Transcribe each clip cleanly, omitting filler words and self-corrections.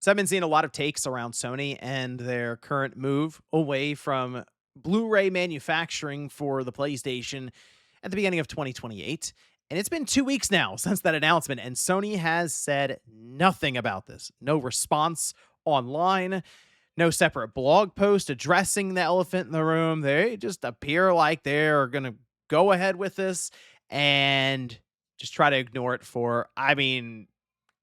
So I've been seeing a lot of takes around Sony and their current move away from Blu-ray manufacturing for the PlayStation at the beginning of 2028. And it's been 2 weeks now since that announcement, and Sony has said nothing about this. No response online, no separate blog post addressing the elephant in the room. They just appear like they're going to go ahead with this and just try to ignore it for,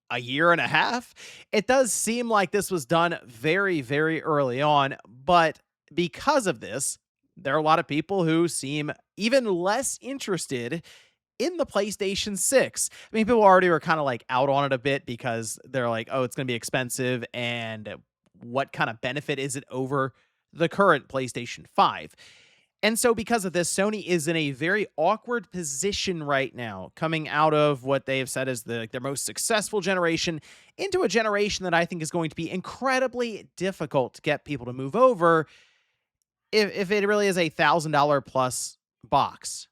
a year and a half. It does seem like this was done very, very early on, but because of this, there are a lot of people who seem even less interested in the PlayStation 6. I mean, people already were kind of like out on it a bit because they're like, oh, it's going to be expensive. And what kind of benefit is it over the current PlayStation 5? And so, because of this, Sony is in a very awkward position right now, coming out of what they have said is their most successful generation into a generation that I think is going to be incredibly difficult to get people to move over if it really is $1,000 plus box.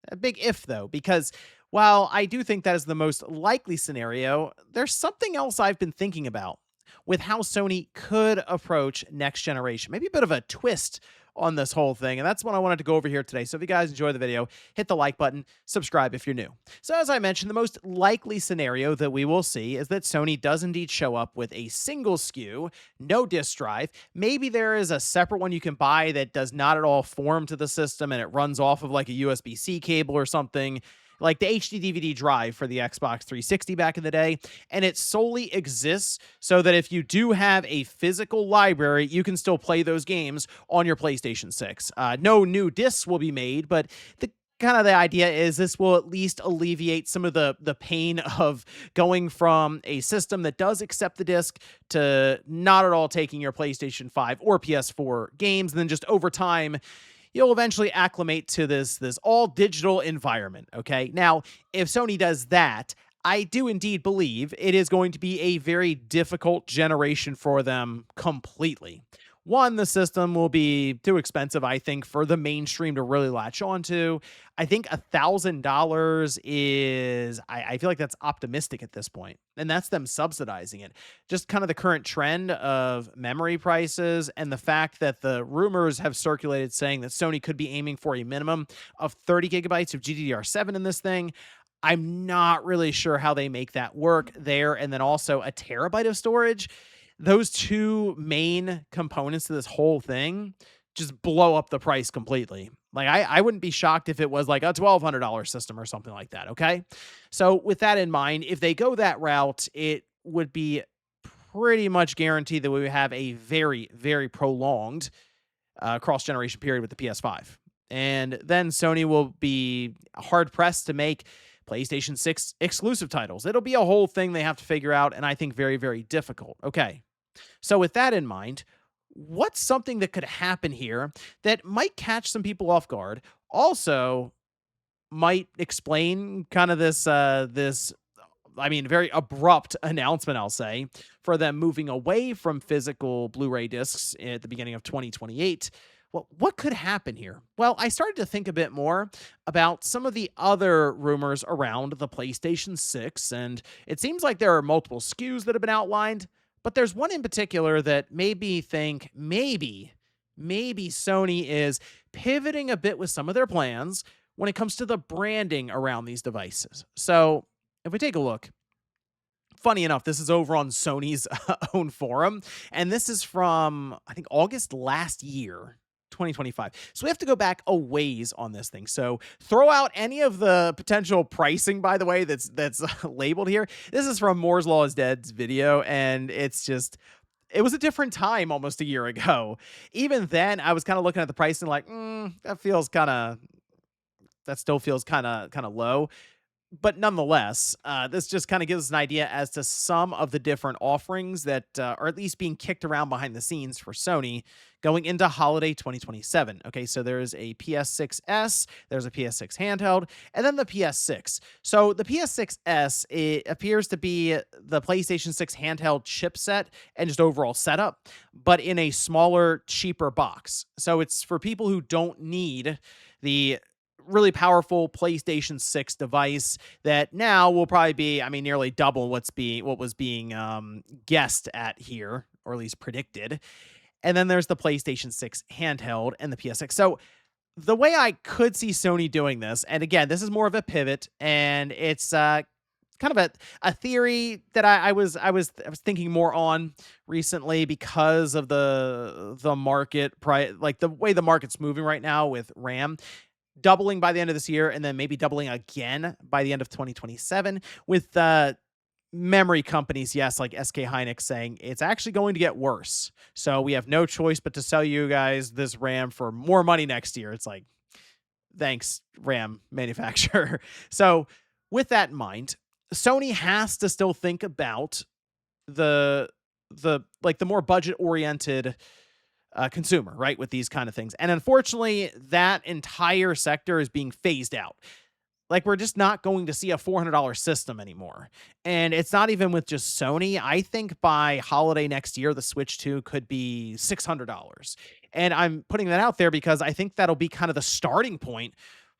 A big if, though, because while I do think that is the most likely scenario, there's something else I've been thinking about with how Sony could approach next generation. Maybe a bit of a twist on this whole thing. And that's what I wanted to go over here today. So if you guys enjoy the video, hit the like button, subscribe if you're new. So as I mentioned, the most likely scenario that we will see is that Sony does indeed show up with a single SKU, no disk drive. Maybe there is a separate one you can buy that does not at all form to the system and it runs off of like a USB-C cable or something, like the HD DVD drive for the Xbox 360 back in the day, and it solely exists so that if you do have a physical library, you can still play those games on your PlayStation 6. No new discs will be made, but the idea is this will at least alleviate some of the pain of going from a system that does accept the disc to not at all taking your PlayStation 5 or PS4 games, and then just over time you'll eventually acclimate to this all digital environment. Okay. Now, if Sony does that, I do indeed believe it is going to be a very difficult generation for them completely. One, the system will be too expensive, I think, for the mainstream to really latch onto. I think $1,000 is, I feel like that's optimistic at this point, and that's them subsidizing it. Just kind of the current trend of memory prices and the fact that the rumors have circulated saying that Sony could be aiming for a minimum of 30 gigabytes of GDDR7 in this thing. I'm not really sure how they make that work there. And then also a terabyte of storage. Those two main components to this whole thing just blow up the price completely. Like I wouldn't be shocked if it was like a $1,200 system or something like that. Okay. So with that in mind, if they go that route, it would be pretty much guaranteed that we would have a very, very prolonged cross generation period with the PS5. And then Sony will be hard pressed to make PlayStation 6 exclusive titles. It'll be a whole thing they have to figure out, and I think very, very difficult. Okay. So, with that in mind, what's something that could happen here that might catch some people off guard? Also, might explain kind of this very abrupt announcement, I'll say, for them moving away from physical Blu-ray discs at the beginning of 2028. Well, what could happen here? Well, I started to think a bit more about some of the other rumors around the PlayStation 6, and it seems like there are multiple SKUs that have been outlined, but there's one in particular that made me think maybe Sony is pivoting a bit with some of their plans when it comes to the branding around these devices. So, if we take a look, funny enough, this is over on Sony's own forum, and this is from, I think, August last year. 2025. So we have to go back a ways on this thing. So throw out any of the potential pricing, by the way, that's labeled here. This is from Moore's Law is Dead's video, and it was a different time almost a year ago. Even then, I was kind of looking at the pricing like, that still feels kind of low. But nonetheless, this just kind of gives us an idea as to some of the different offerings that are at least being kicked around behind the scenes for Sony going into holiday 2027. Okay, so there's a PS6S, there's a PS6 handheld, and then the PS6. So the PS6S, it appears to be the PlayStation 6 handheld chipset and just overall setup, but in a smaller, cheaper box. So it's for people who don't need the really powerful PlayStation 6 device that now will probably be, I mean, nearly double what was being guessed at here, or at least predicted. And then there's the PlayStation 6 handheld and the PS6. So the way I could see Sony doing this, and again, this is more of a pivot, and it's kind of a theory that I was thinking more on recently because of the market like the way the market's moving right now with RAM doubling by the end of this year and then maybe doubling again by the end of 2027 with memory companies, yes, like SK Hynix saying it's actually going to get worse. So we have no choice but to sell you guys this RAM for more money next year. It's like, thanks, RAM manufacturer. So with that in mind, Sony has to still think about the the more budget oriented consumer, right? With these kind of things. And unfortunately, that entire sector is being phased out. Like, we're just not going to see a $400 system anymore. And it's not even with just Sony. I think by holiday next year, the Switch 2 could be $600. And I'm putting that out there because I think that'll be kind of the starting point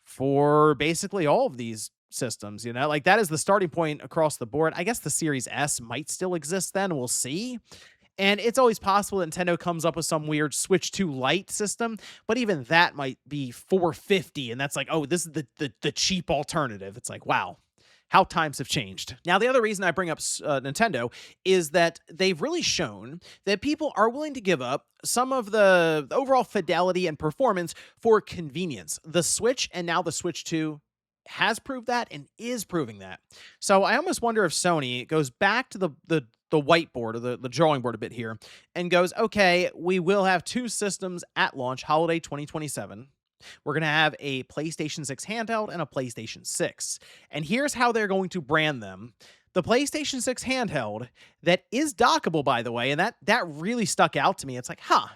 for basically all of these systems, you know? Like, that is the starting point across the board. I guess the Series S might still exist then. We'll see. And it's always possible that Nintendo comes up with some weird Switch 2 Lite system, but even that might be 450, and that's like, oh, this is the cheap alternative. It's like, wow, how times have changed. Now, the other reason I bring up Nintendo is that they've really shown that people are willing to give up some of the overall fidelity and performance for convenience. The Switch and now the Switch 2 has proved that and is proving that. So I almost wonder if Sony goes back to the whiteboard or the drawing board a bit here and goes, okay, we will have two systems at launch, holiday 2027. We're going to have a PlayStation 6 handheld and a PlayStation 6. And here's how they're going to brand them. The PlayStation 6 handheld that is dockable, by the way, and that really stuck out to me. It's like, huh,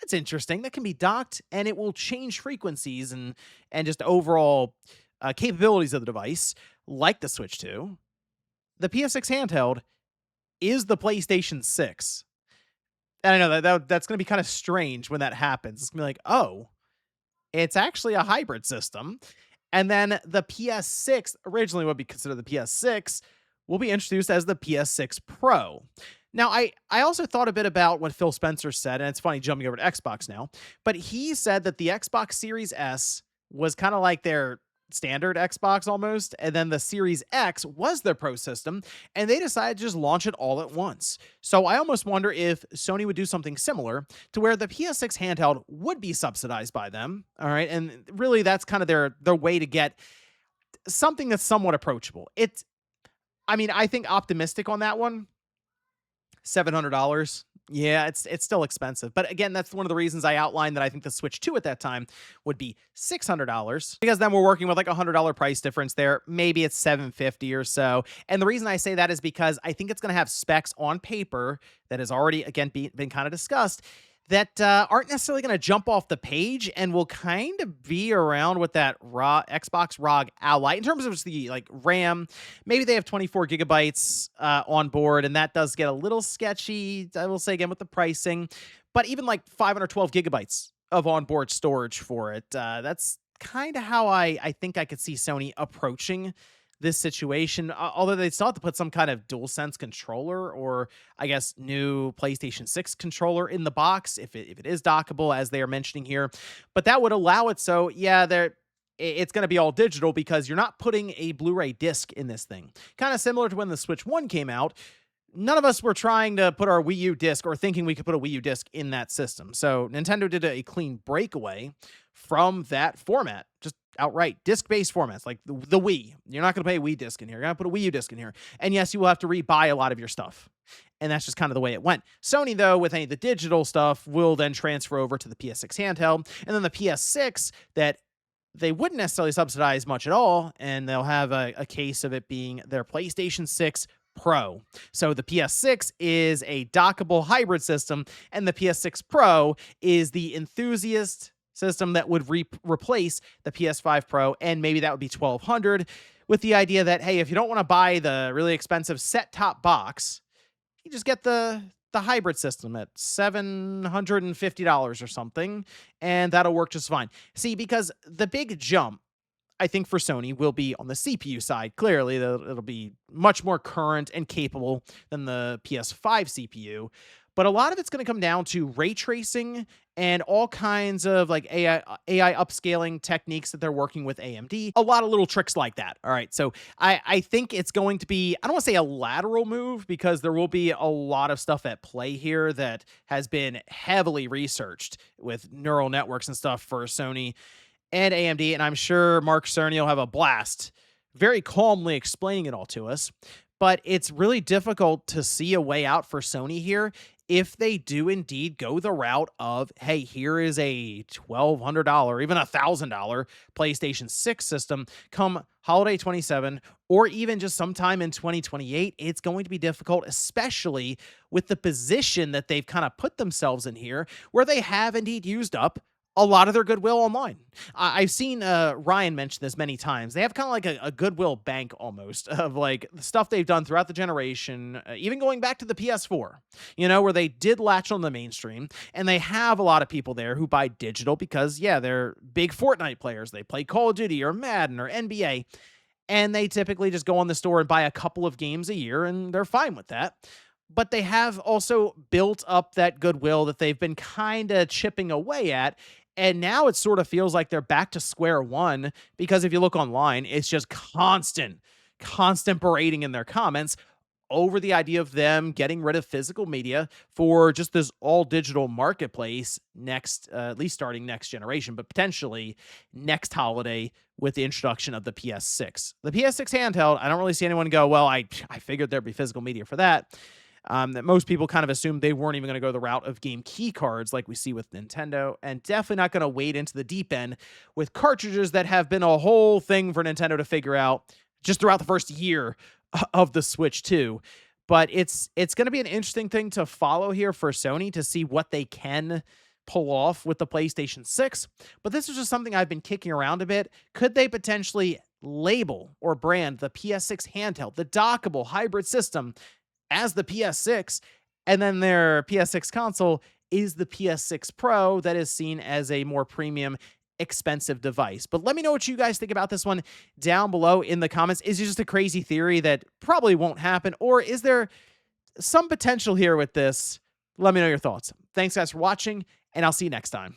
that's interesting. That can be docked and it will change frequencies and just overall capabilities of the device, like the Switch 2. The PS6 handheld is the PlayStation 6. And I know that's going to be kind of strange when that happens. It's going to be like, oh, it's actually a hybrid system. And then the PS6, originally would be considered the PS6, will be introduced as the PS6 Pro. Now, I also thought a bit about what Phil Spencer said, and it's funny jumping over to Xbox now, but he said that the Xbox Series S was kind of like their standard Xbox almost, and then the Series X was their Pro system, and they decided to just launch it all at once. So I almost wonder if Sony would do something similar to where the PS6 handheld would be subsidized by them, all right? And really that's kind of their way to get something that's somewhat approachable. I mean, I think optimistic on that one, $700. Yeah, it's still expensive. But again, that's one of the reasons I outlined that I think the Switch 2 at that time would be $600, because then we're working with like a $100 price difference there. Maybe it's $750 or so. And the reason I say that is because I think it's going to have specs on paper that has already, again, been kind of discussed that aren't necessarily going to jump off the page and will kind of be around with that Xbox ROG Ally in terms of the like RAM. Maybe they have 24 gigabytes on board, and that does get a little sketchy, I will say again, with the pricing. But even like 512 gigabytes of onboard storage for it, that's kind of how I think I could see Sony approaching this situation, although they still have to put some kind of DualSense controller or I guess new PlayStation 6 controller in the box if it is dockable, as they are mentioning here. But that would allow it so, yeah, it's going to be all digital because you're not putting a Blu-ray disc in this thing. Kind of similar to when the Switch 1 came out. None of us were trying to put our Wii U disc or thinking we could put a Wii U disc in that system. So Nintendo did a clean breakaway from that format, just outright disc-based formats like the Wii. You're not going to put a Wii disc in here. You're going to put a Wii U disc in here. And yes, you will have to rebuy a lot of your stuff. And that's just kind of the way it went. Sony, though, with any of the digital stuff, will then transfer over to the PS6 handheld. And then the PS6 that they wouldn't necessarily subsidize much at all, and they'll have a case of it being their PlayStation 6 Pro. So the PS6 is a dockable hybrid system, and the PS6 Pro is the enthusiast system that would replace the PS5 Pro, and maybe that would be $1,200, with the idea that, hey, if you don't want to buy the really expensive set-top box, you just get the hybrid system at $750 or something, and that'll work just fine. See, because the big jump I think for Sony will be on the CPU side. Clearly, it'll be much more current and capable than the PS5 CPU. But a lot of it's going to come down to ray tracing and all kinds of like AI upscaling techniques that they're working with AMD. A lot of little tricks like that. All right. So I think it's going to be, I don't want to say a lateral move because there will be a lot of stuff at play here that has been heavily researched with neural networks and stuff for Sony and AMD, and I'm sure Mark Cerny will have a blast very calmly explaining it all to us. But it's really difficult to see a way out for Sony here if they do indeed go the route of, hey, here is a $1,200, even $1,000 PlayStation 6 system come holiday 27, or even just sometime in 2028. It's going to be difficult, especially with the position that they've kind of put themselves in here, where they have indeed used up a lot of their goodwill online. I've seen Ryan mention this many times. They have kind of like a goodwill bank almost of like the stuff they've done throughout the generation, even going back to the PS4, where they did latch on the mainstream. And they have a lot of people there who buy digital because, yeah, they're big Fortnite players. They play Call of Duty or Madden or NBA. And they typically just go on the store and buy a couple of games a year, and they're fine with that. But they have also built up that goodwill that they've been kind of chipping away at. And now it sort of feels like they're back to square one because if you look online, it's just constant berating in their comments over the idea of them getting rid of physical media for just this all digital marketplace next, at least starting next generation, but potentially next holiday with the introduction of the PS6. The PS6 handheld, I don't really see anyone go, well, I figured there'd be physical media for that. That most people kind of assumed they weren't even going to go the route of game key cards like we see with Nintendo, and definitely not going to wade into the deep end with cartridges that have been a whole thing for Nintendo to figure out just throughout the first year of the Switch 2. But it's going to be an interesting thing to follow here for Sony to see what they can pull off with the PlayStation 6. But this is just something I've been kicking around a bit. Could they potentially label or brand the PS6 handheld, the dockable hybrid system, as the PS6, and then their PS6 console is the PS6 Pro that is seen as a more premium, expensive device? But let me know what you guys think about this one down below in the comments. Is it just a crazy theory that probably won't happen, or is there some potential here with this? Let me know your thoughts. Thanks, guys, for watching, and I'll see you next time.